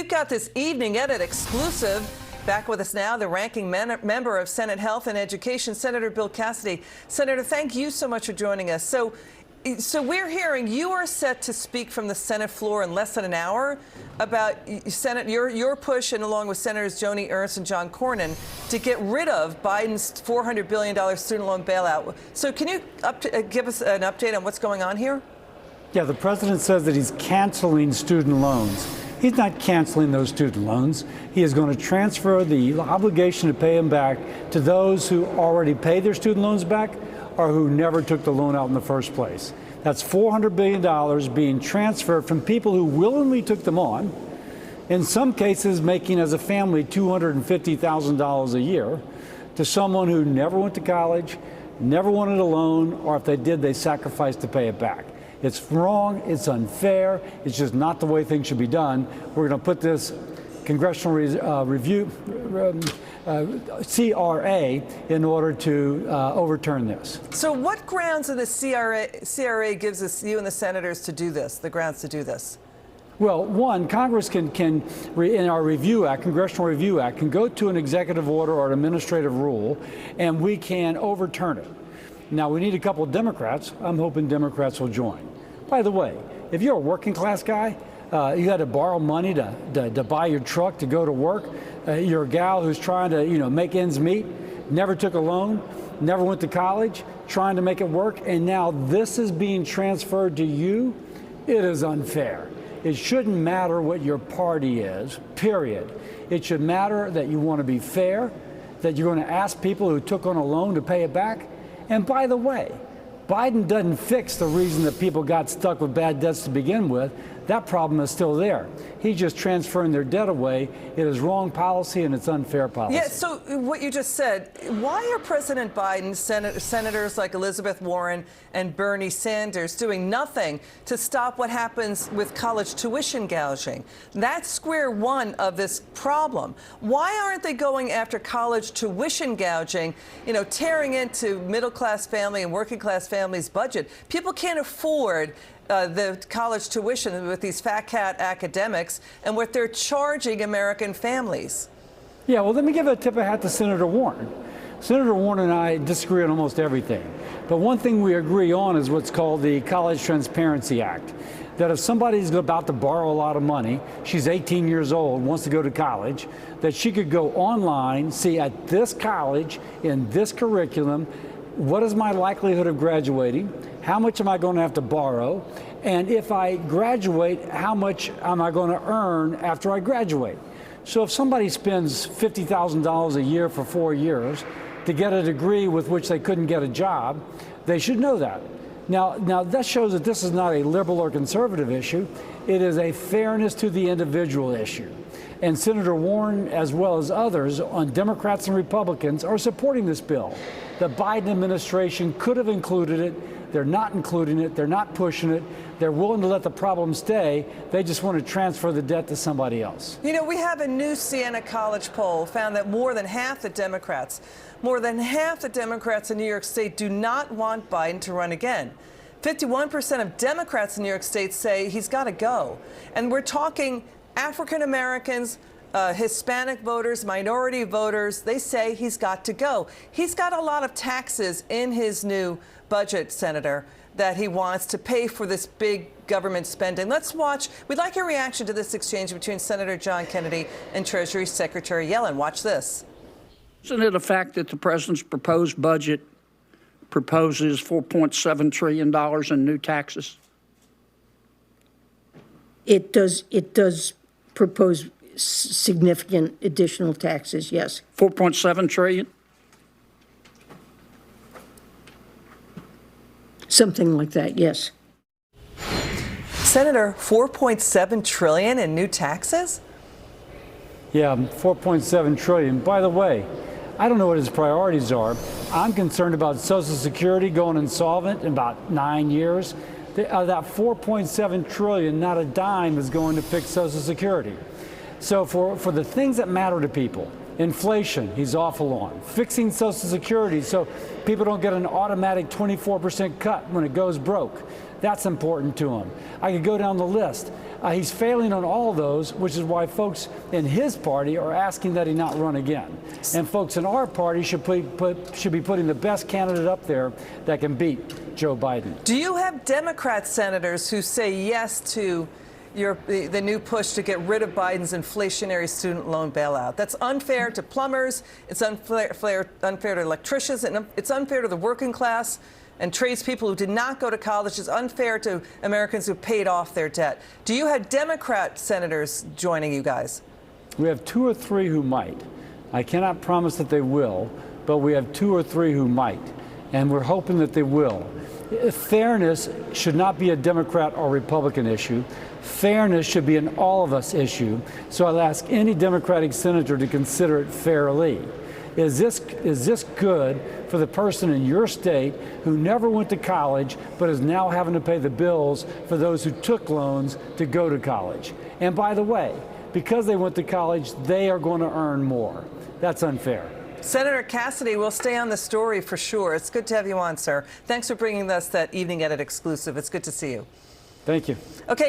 we've got this evening edit exclusive. Back with us now, the ranking member of Senate Health and Education, Senator Bill Cassidy. Senator, thank you so much for joining us. So we're hearing you are set to speak from the Senate floor in less than an hour about your push, and along with Senators Joni Ernst and John Cornyn, to get rid of Biden's $400 billion student loan bailout. So can you give us an update on what's going on here? Yeah, the president says that he's canceling student loans. He's not canceling those student loans. He is going to transfer the obligation to pay them back to those who already paid their student loans back or who never took the loan out in the first place. That's $400 billion being transferred from people who willingly took them on, in some cases making as a family $250,000 a year, to someone who never went to college, never wanted a loan, or if they did, they sacrificed to pay it back. It's wrong, it's unfair, it's just not the way things should be done. We're going to put this congressional review, CRA, in order to overturn this. So what grounds of the CRA gives us, you and the senators, to do this, the grounds to do this? Well, one, Congress can in our Review Act, Congressional Review Act, can go to an executive order or an administrative rule, and we can overturn it. Now, we need a couple of Democrats. I'm hoping Democrats will join. By the way, if you're a working class guy, you had to borrow money to buy your truck to go to work. You're a gal who's trying to make ends meet, never took a loan, never went to college, trying to make it work, and now this is being transferred to you. It is unfair. It shouldn't matter what your party is, period. It should matter that you want to be fair, that you're going to ask people who took on a loan to pay it back. And by the way, Biden doesn't fix the reason that people got stuck with bad debts to begin with. That problem is still there. He's just transferring their debt away. It is wrong policy and it's unfair policy. Yeah, so what you just said, why are President Biden, senators like Elizabeth Warren and Bernie Sanders doing nothing to stop what happens with college tuition gouging? That's square one of this problem. Why aren't they going after college tuition gouging, tearing into middle-class family and working-class families' budget? People can't afford the college tuition with these fat cat academics and what they're charging American families. Yeah, well, let me give a tip of hat to Senator Warren. Senator Warren and I disagree on almost everything. But one thing we agree on is what's called the College Transparency Act. That if somebody's about to borrow a lot of money, she's 18 years old, wants to go to college, that she could go online, see at this college, in this curriculum, what is my likelihood of graduating? How much am I going to have to borrow? And if I graduate, how much am I going to earn after I graduate? So if somebody spends $50,000 a year for 4 years to get a degree with which they couldn't get a job, they should know that. Now that shows that this is not a liberal or conservative issue. It is a fairness to the individual issue. And Senator Warren, as well as others on Democrats and Republicans, are supporting this bill. The Biden administration could have included it. They're not including it. They're not pushing it. They're willing to let the problem stay. They just want to transfer the debt to somebody else. We have a new Siena College poll found that more than half the Democrats in New York State do not want Biden to run again. 51% of Democrats in New York State say he's got to go. And we're talking African Americans, Hispanic voters, minority voters. They say he's got to go. He's got a lot of taxes in his new budget, Senator, that he wants to pay for this big government spending. Let's watch. We'd like your reaction to this exchange between Senator John Kennedy and Treasury Secretary Yellen. Watch this. Isn't it a fact that the president's proposed budget proposes $4.7 trillion in new taxes? It does propose significant additional taxes, yes. 4.7 trillion? Something like that, yes. Senator, $4.7 trillion in new taxes? Yeah, $4.7 trillion. By the way, I don't know what his priorities are. I'm concerned about Social Security going insolvent in about 9 years. That $4.7 trillion, not a dime is going to fix Social Security. So for the things that matter to people, inflation, he's awful on. Fixing Social Security so people don't get an automatic 24% cut when it goes broke. That's important to him. I could go down the list. He's failing on all those, which is why folks in his party are asking that he not run again. And folks in our party should be putting the best candidate up there that can beat Joe Biden. Do you have Democrat senators who say yes to the new push to get rid of Biden's inflationary student loan bailout? That's unfair to plumbers, it's unfair to electricians, and it's unfair to the working class and tradespeople who did not go to college. It's unfair to Americans who paid off their debt. Do you have Democrat senators joining you guys? We have 2 or 3 who might. I cannot promise that they will, but we have 2 or 3 who might, and we're hoping that they will. Fairness should not be a Democrat or Republican issue. Fairness should be an all of us issue. So I'll ask any Democratic senator to consider it fairly. Is this good for the person in your state who never went to college but is now having to pay the bills for those who took loans to go to college? And by the way, because they went to college, they are going to earn more. That's unfair. Senator Cassidy, we'll stay on the story for sure. It's good to have you on, sir. Thanks for bringing us that Evening Edit exclusive. It's good to see you. Thank you. Okay.